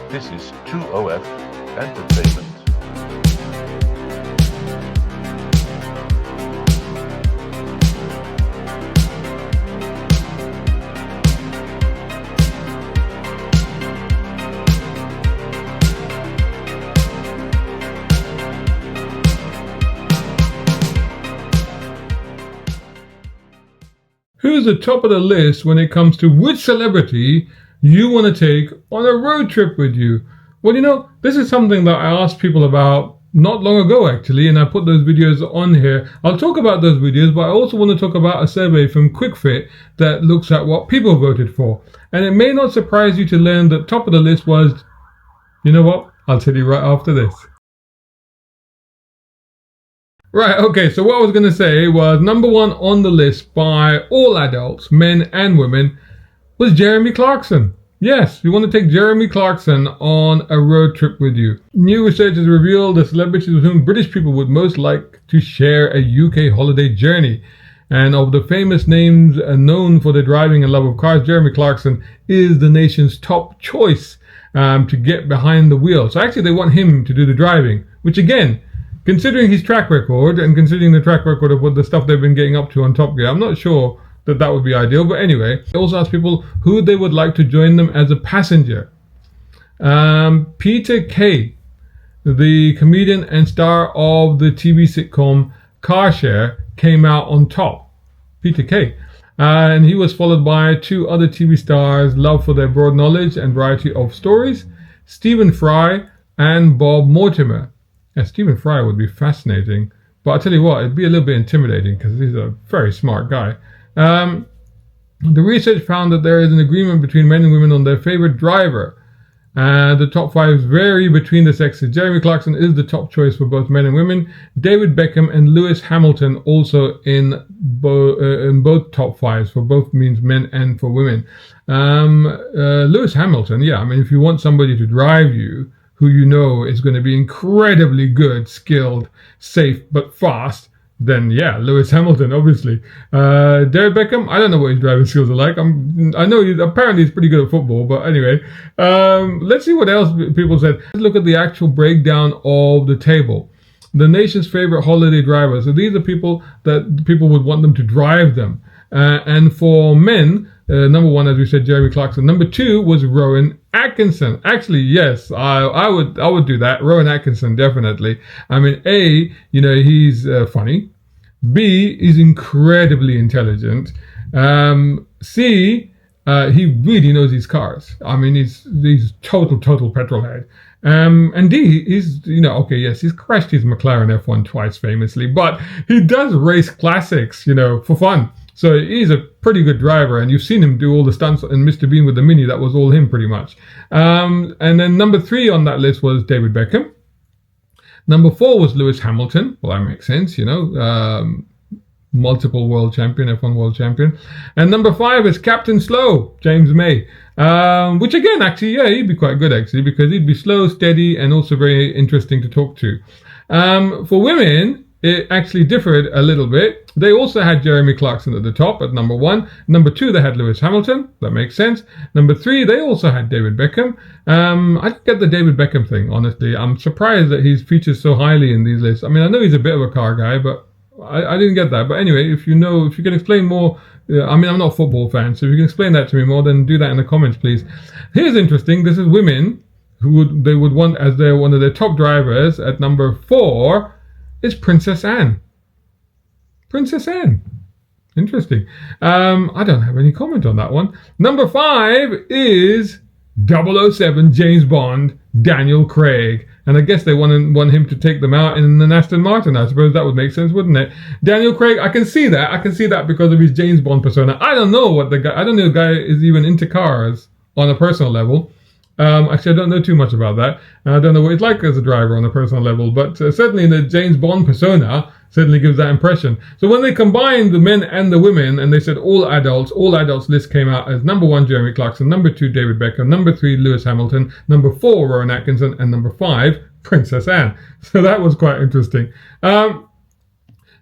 This is 2OF Entertainment. Who's the top of the list when it comes to which celebrity you want to take on a road trip with you? Well, this is something that I asked people about not long ago, actually, and I put those videos on here. I'll talk about those videos, but I also want to talk about a survey from Kwik Fit that looks at what people voted for. And it may not surprise you to learn that top of the list was, you know what? I'll tell you right after this. Right, okay, so what I was going to say was number one on the list by all adults, men and women, was Jeremy Clarkson. Yes, you want to take Jeremy Clarkson on a road trip with you. New research has revealed the celebrities with whom British people would most like to share a UK holiday journey. And of the famous names known for their driving and love of cars, Jeremy Clarkson is the nation's top choice to get behind the wheel. So actually they want him to do the driving, which again, considering his track record and considering the track record of what the stuff they've been getting up to on Top Gear, I'm not sure that would be ideal. But anyway, they also asked people who they would like to join them as a passenger. Peter Kay, the comedian and star of the TV sitcom Car Share, came out on top. Peter Kay. And he was followed by two other TV stars loved for their broad knowledge and variety of stories, Stephen Fry and Bob Mortimer. Stephen Fry would be fascinating, but I'll tell you what, it'd be a little bit intimidating because he's a very smart guy. The research found that there is an agreement between men and women on their favorite driver. The top five vary between the sexes. Jeremy Clarkson is the top choice for both men and women. David Beckham and Lewis Hamilton also in both top fives, for both means men and for women. Lewis Hamilton, yeah, I mean, if you want somebody to drive you, who you know is going to be incredibly good, skilled, safe, but fast, then yeah, Lewis Hamilton, obviously. David Beckham, I don't know what his driving skills are like. I know apparently he's pretty good at football, but anyway. Let's see what else people said. Let's look at the actual breakdown of the table. The nation's favorite holiday drivers. So these are people that people would want them to drive them. And for men, number one, as we said, Jeremy Clarkson. Number two was Rowan Atkinson. Actually, yes, I would do that. Rowan Atkinson, definitely. I mean, A, he's funny. B, he's incredibly intelligent. C, he really knows his cars. I mean, he's total petrol head. And D, he's, okay, yes, he's crashed his McLaren F1 twice famously, but he does race classics, for fun. So he's a pretty good driver, and you've seen him do all the stunts in Mr. Bean with the Mini. That was all him, pretty much. And then number three on that list was David Beckham. Number four was Lewis Hamilton. Well, that makes sense, multiple world champion, F1 world champion. And number five is Captain Slow, James May. Which again, actually, yeah, he'd be quite good, actually, because he'd be slow, steady, and also very interesting to talk to. For women, it actually differed a little bit. They also had Jeremy Clarkson at the top at number one. Number two, they had Lewis Hamilton. That makes sense. Number three, they also had David Beckham. I don't get the David Beckham thing, honestly. I'm surprised that he's featured so highly in these lists. I mean, I know he's a bit of a car guy, but I didn't get that. But anyway, if you can explain more, I'm not a football fan, so if you can explain that to me more, then do that in the comments, please. Here's interesting. This is women who they would want as one of their top drivers. At number four is Princess Anne. Princess Anne. Interesting. I don't have any comment on that one. Number five is 007 James Bond, Daniel Craig. And I guess they want him to take them out in an Aston Martin. I suppose that would make sense, wouldn't it? Daniel Craig, I can see that. I can see that because of his James Bond persona. I don't know if the guy is even into cars on a personal level. Actually, I don't know too much about that. And I don't know what he's like as a driver on a personal level. But certainly in the James Bond persona, certainly gives that impression. So when they combined the men and the women, and they said all adults list came out as number one, Jeremy Clarkson, number two, David Beckham, number three, Lewis Hamilton, number four, Rowan Atkinson, and number five, Princess Anne. So that was quite interesting.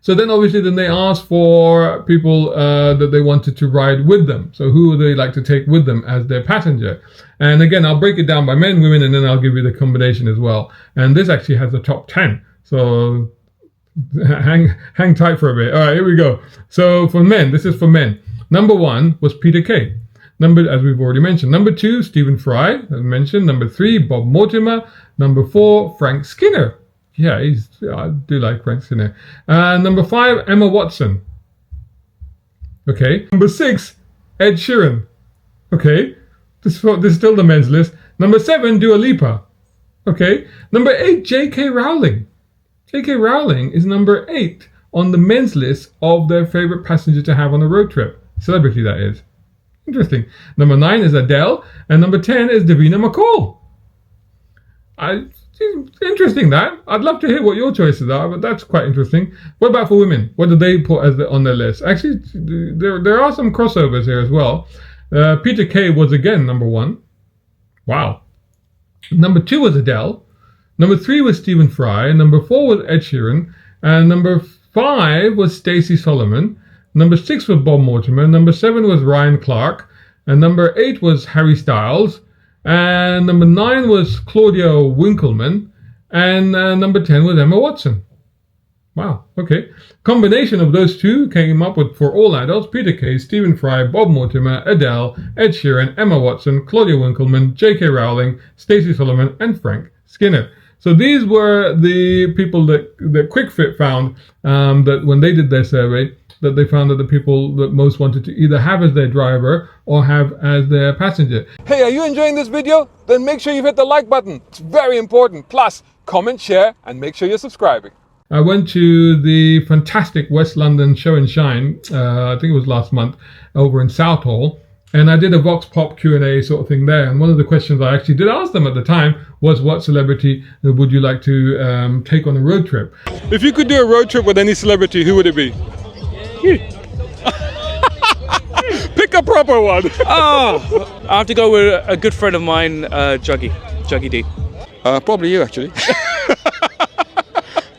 So then obviously then they asked for people that they wanted to ride with them. So who would they like to take with them as their passenger? And again, I'll break it down by men, women, and then I'll give you the combination as well. And this actually has a top 10. So hang tight for a bit. All right, here we go. So for men, this is for men. Number 1 was Peter Kay. As we've already mentioned. Number 2, Stephen Fry, as mentioned. Number 3, Bob Mortimer. Number 4, Frank Skinner. Yeah, I do like Frank Skinner. Number 5, Emma Watson. Okay. Number 6, Ed Sheeran. Okay. This is still the men's list. Number 7, Dua Lipa. Okay. Number 8, J.K. Rowling. J.K. Rowling is number 8 on the men's list of their favorite passenger to have on a road trip. Celebrity, that is. Interesting. Number 9 is Adele. And number 10 is Davina McCall. Interesting that. I'd love to hear what your choices are, but that's quite interesting. What about for women? What did they put on their list? Actually, there are some crossovers here as well. Peter Kay was again number 1. Wow. Number 2 was Adele. Number 3 was Stephen Fry. Number 4 was Ed Sheeran. And number 5 was Stacey Solomon. Number 6 was Bob Mortimer. Number 7 was Ryan Clark. And number 8 was Harry Styles. And number 9 was Claudia Winkleman. And number 10 was Emma Watson. Wow, okay. Combination of those two came up with, for all adults, Peter Kay, Stephen Fry, Bob Mortimer, Adele, Ed Sheeran, Emma Watson, Claudia Winkleman, J.K. Rowling, Stacey Solomon, and Frank Skinner. So these were the people that Kwik Fit found that when they did their survey, that they found that the people that most wanted to either have as their driver or have as their passenger. Hey, are you enjoying this video? Then make sure you hit the like button. It's very important. Plus, comment, share, and make sure you're subscribing. I went to the fantastic West London Show and Shine, I think it was last month, over in Southall. And I did a Vox Pop Q&A sort of thing there. And one of the questions I actually did ask them at the time was, what celebrity would you like to take on a road trip? If you could do a road trip with any celebrity, who would it be? You. Pick a proper one. Oh, I have to go with a good friend of mine, Juggy D. Probably you, actually.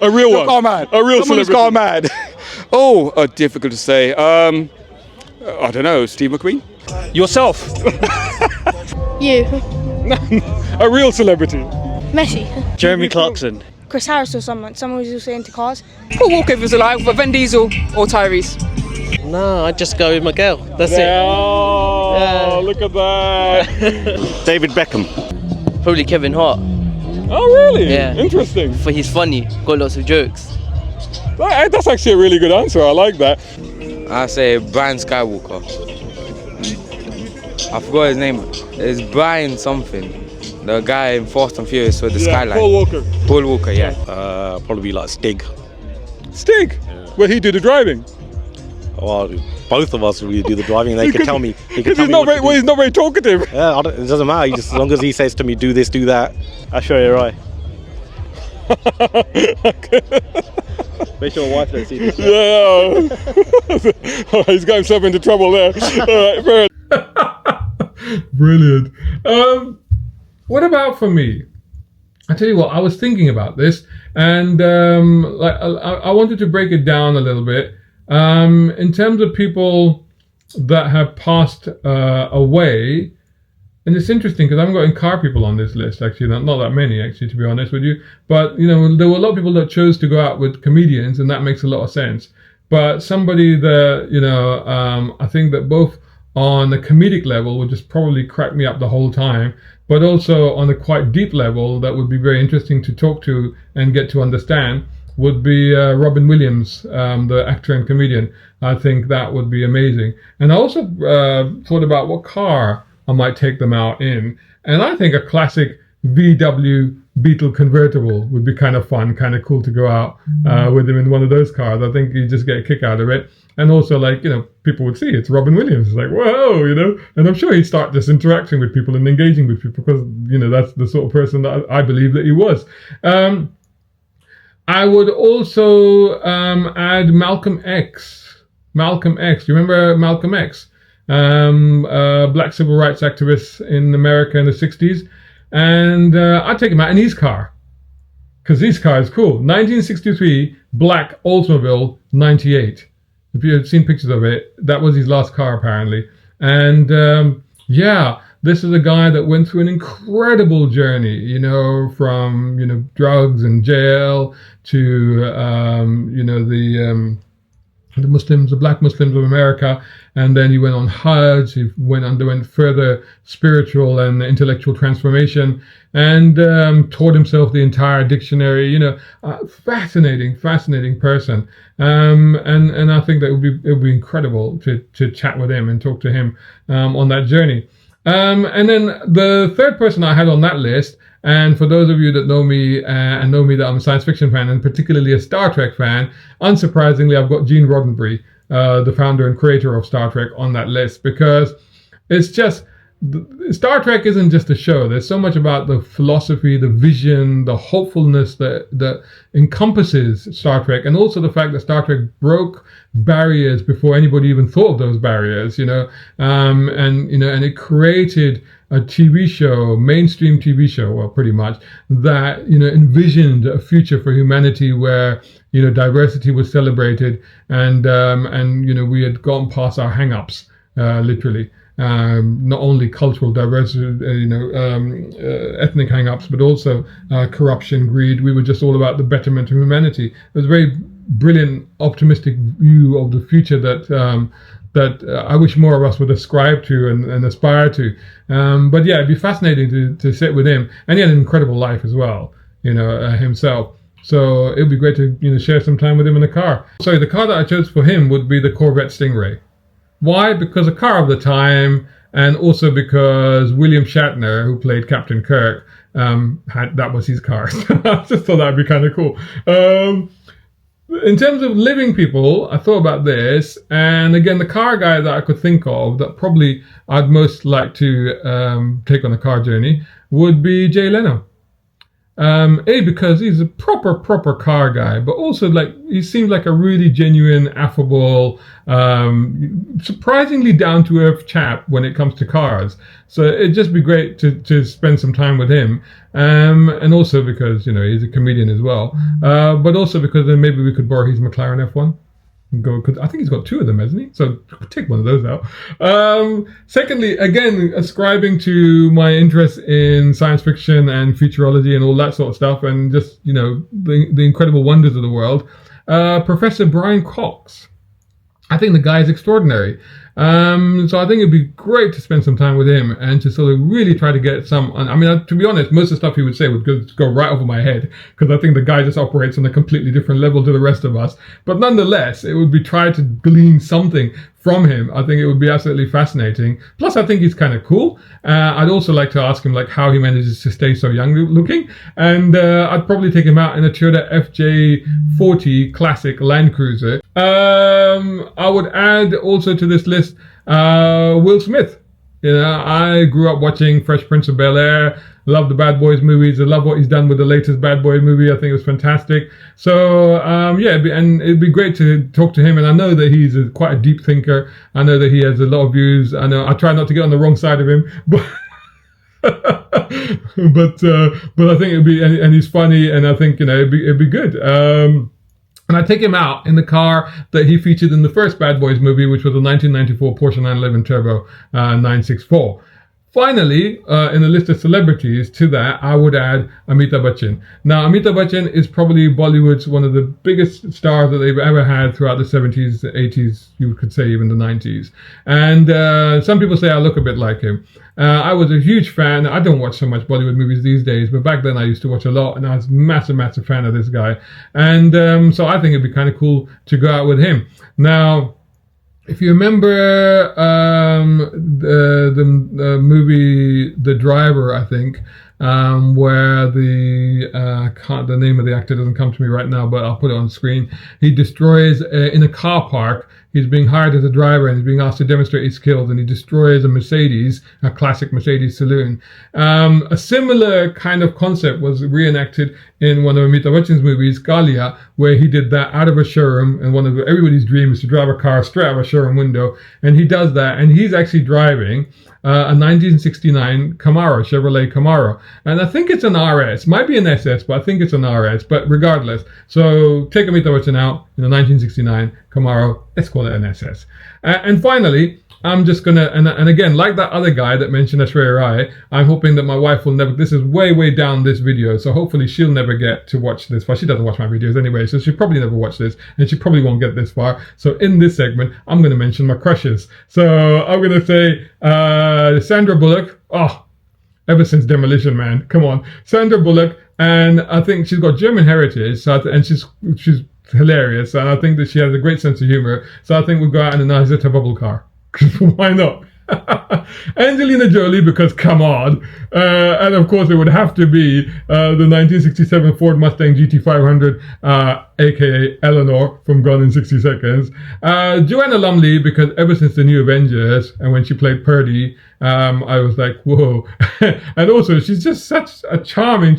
A real one. Gone mad. A real Someone celebrity. who's gone mad. Oh, difficult to say. I don't know. Steve McQueen. Yourself. You. A real celebrity. Messi. Jeremy Clarkson. Chris Harris or someone who's also into cars. Paul Walker if he was alive, but Vin Diesel or Tyrese. No, I'd just go with my girl. That's Oh, look at that. David Beckham. Probably Kevin Hart. Oh, really? Yeah. Interesting. For he's funny, got lots of jokes. That's actually a really good answer. I like that. I say Brian Skywalker. I forgot his name. It's Brian something. The guy in Fast and Furious with the skyline. Paul Walker. Paul Walker, yeah. Probably like Stig. Stig? Yeah. Will he do the driving? Well, both of us really do the driving. They could tell me. Because he's not very talkative. Yeah, it doesn't matter. As long as he says to me, do this, do that, I'll show you right. Make sure your wife don't see this. Yeah. He's got himself into trouble there. All right, brilliant. What about for me? I tell you what, I was thinking about this, and I wanted to break it down a little bit. In terms of people that have passed away, and it's interesting because I haven't got any car people on this list, actually, not that many, actually, to be honest with you. But, you know, there were a lot of people that chose to go out with comedians, and that makes a lot of sense. But somebody that, you know, I think that both on a comedic level would just probably crack me up the whole time, but also on a quite deep level that would be very interesting to talk to and get to understand, would be Robin Williams, the actor and comedian. I think that would be amazing. And I also thought about what car I might take them out in. And I think a classic VW Beetle convertible would be kind of fun, kind of cool to go out with him in one of those cars. I think you just get a kick out of it. And also, like, you know, people would see it's Robin Williams. It's like, whoa, you know. And I'm sure he'd start just interacting with people and engaging with people because, you know, that's the sort of person that I believe that he was. I would also add Malcolm X. Malcolm X. You remember Malcolm X? Black civil rights activist in America in the 60s. And I'd take him out in his car. because this car is cool. 1963 black Oldsmobile 98. If you have seen pictures of it, that was his last car apparently. And yeah, this is a guy that went through an incredible journey, you know, from, you know, drugs and jail to, you know, the Muslims, the black Muslims of America. And then he went on Hajj, he underwent further spiritual and intellectual transformation, and taught himself the entire dictionary. You know, fascinating person. And I think that it would be incredible to chat with him and talk to him on that journey. And then the third person I had on that list, and for those of you that know me and know me that I'm a science fiction fan and particularly a Star Trek fan, unsurprisingly, I've got Gene Roddenberry, the founder and creator of Star Trek, on that list, because it's just, Star Trek isn't just a show. There's so much about the philosophy, the vision, the hopefulness that encompasses Star Trek, and also the fact that Star Trek broke barriers before anybody even thought of those barriers, you know, and you know, and it created a TV show, mainstream TV show, well, pretty much, that, you know, envisioned a future for humanity where, you know, diversity was celebrated, and you know, we had gone past our hang-ups, literally. Not only cultural diversity, you know, ethnic hang-ups, but also corruption, greed. We were just all about the betterment of humanity. It was a very brilliant, optimistic view of the future that I wish more of us would ascribe to and aspire to. But yeah, it'd be fascinating to sit with him, and he had an incredible life as well, you know, himself. So it'd be great to, you know, share some time with him in the car. So the car that I chose for him would be the Corvette Stingray. Why? Because a car of the time, and also because William Shatner, who played Captain Kirk, that was his car. I just thought that'd be kind of cool. In terms of living people, I thought about this, and again, the car guy that I could think of that probably I'd most like to take on a car journey would be Jay Leno. Because he's a proper car guy, but also like he seems like a really genuine, affable, surprisingly down to earth chap when it comes to cars. So it'd just be great to spend some time with him, and also because, you know, he's a comedian as well, but also because then maybe we could borrow his McLaren F1. Because I think he's got two of them, hasn't he? So take one of those out. Secondly, again, ascribing to my interest in science fiction and futurology and all that sort of stuff, and just, you know, the incredible wonders of the world, Professor Brian Cox. I think the guy is extraordinary. So I think it'd be great to spend some time with him and to sort of really try to get some, I mean, to be honest, most of the stuff he would say would go right over my head, because I think the guy just operates on a completely different level to the rest of us. But nonetheless, it would be try to glean something from him. I think it would be absolutely fascinating. Plus, I think he's kind of cool. I'd also like to ask him like how he manages to stay so young looking. And I'd probably take him out in a Toyota FJ40 classic Land Cruiser. I would add also to this list Will Smith. You know, I grew up watching Fresh Prince of Bel-Air, love the Bad Boys movies. I love what he's done with the latest Bad Boy movie. I think it was fantastic. So yeah, it'd be great to talk to him. And I know that he's quite a deep thinker. I know that he has a lot of views. I know I try not to get on the wrong side of him, but but I think it'd be, and he's funny, and I think, you know, it'd be good. And I take him out in the car that he featured in the first Bad Boys movie, which was a 1994 Porsche 911 Turbo 964. Finally, in the list of celebrities to that, I would add Amitabh Bachchan. Now, Amitabh Bachchan is probably Bollywood's one of the biggest stars that they've ever had throughout the 70s, 80s, you could say even the 90s. And some people say I look a bit like him. I was a huge fan. I don't watch so much Bollywood movies these days, but back then I used to watch a lot, and I was a massive fan of this guy. And so I think it'd be kind of cool to go out with him. Now, if you remember the movie The Driver, I think, where the name of the actor doesn't come to me right now, but I'll put it on screen. He destroys in a car park. He's being hired as a driver and he's being asked to demonstrate his skills, and he destroys a Mercedes, a classic Mercedes saloon. A similar kind of concept was reenacted in one of Amitabh Bachchan's movies, Kalia, where he did that out of a showroom, and everybody's dream is to drive a car straight out of a showroom window, and he does that, and he's actually driving a 1969 Camaro, Chevrolet Camaro. and I think it's an RS. Might be an SS, but I think it's an RS. But regardless, so take a meter out in the 1969 Camaro. Let's call it an SS. And finally, I'm just gonna, and again, like that other guy that mentioned Ashray Rai, I'm hoping that my wife will never, this is way down this video, so hopefully she'll never get to watch this far. She doesn't watch my videos anyway, so she'll probably never watch this, and she probably won't get this far. So in this segment, I'm gonna mention my crushes. So I'm gonna say Sandra Bullock. Oh, ever since Demolition Man, come on. Sandra Bullock, and I think she's got German heritage, so and she's hilarious, and I think that she has a great sense of humor, so I think we'll go out in a nice little bubble car. Why not? Angelina Jolie, because come on. And of course it would have to be the 1967 Ford Mustang GT500, aka Eleanor from Gone in 60 Seconds. Joanna Lumley, because ever since the New Avengers and when she played Purdy, I was like, whoa. And also she's just such a charming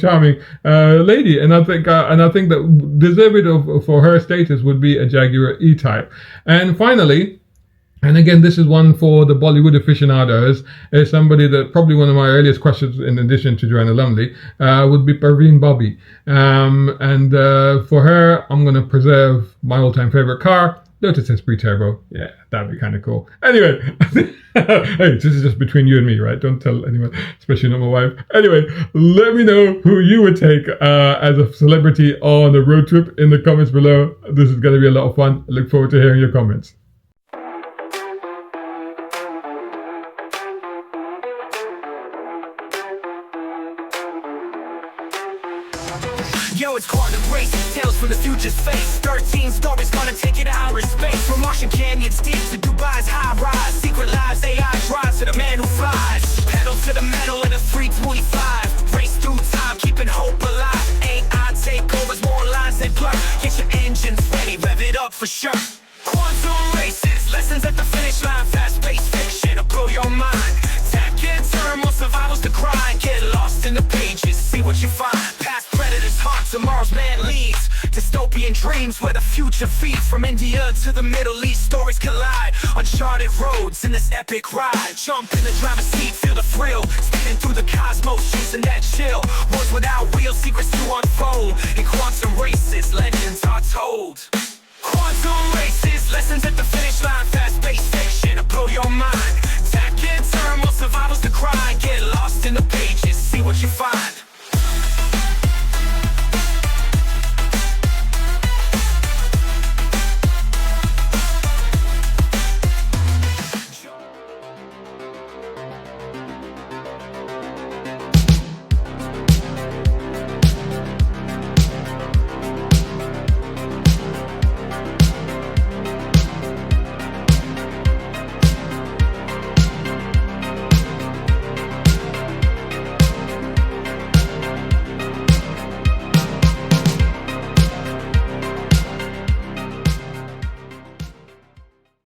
lady, and I think that deserving for her status would be a Jaguar E-Type. And finally, and again, this is one for the Bollywood aficionados, is somebody that probably one of my earliest questions, in addition to Joanna Lumley, would be Parveen Bobby. And for her, I'm going to preserve my all-time favorite car, Lotus Esprit Turbo. Yeah, that'd be kind of cool. Anyway, hey, this is just between you and me, right? Don't tell anyone, especially not my wife. Anyway, let me know who you would take as a celebrity on a road trip in the comments below. This is going to be a lot of fun. I look forward to hearing your comments. Yo, it's Quantum Race, tales from the future's face. 13 stories gonna take you to outer space. From Martian canyons deep to Dubai's high rise. Secret lives, AI drives to the man who flies. Pedal to the metal in a 325. Race through time, keeping hope alive. AI takeovers, more lines than blur. Get your engines ready, rev it up for sure. Quantum races, lessons at the finish line. Fast-paced fiction will blow your mind. Tap and turn, more survivals to grind. Get lost in the pages, see what you find. Past predators hunt, tomorrow's man leads. Dystopian dreams where the future feeds. From India to the Middle East, stories collide. Uncharted roads in this epic ride. Jump in the driver's seat, feel the thrill. Spinning through the cosmos, chasing that chill. Worlds without wheels, secrets to unfold. In quantum races, legends are told. Quantum races, lessons at the finish line. Fast-paced fiction to blow your mind. Tap and turn, more survivals to grind.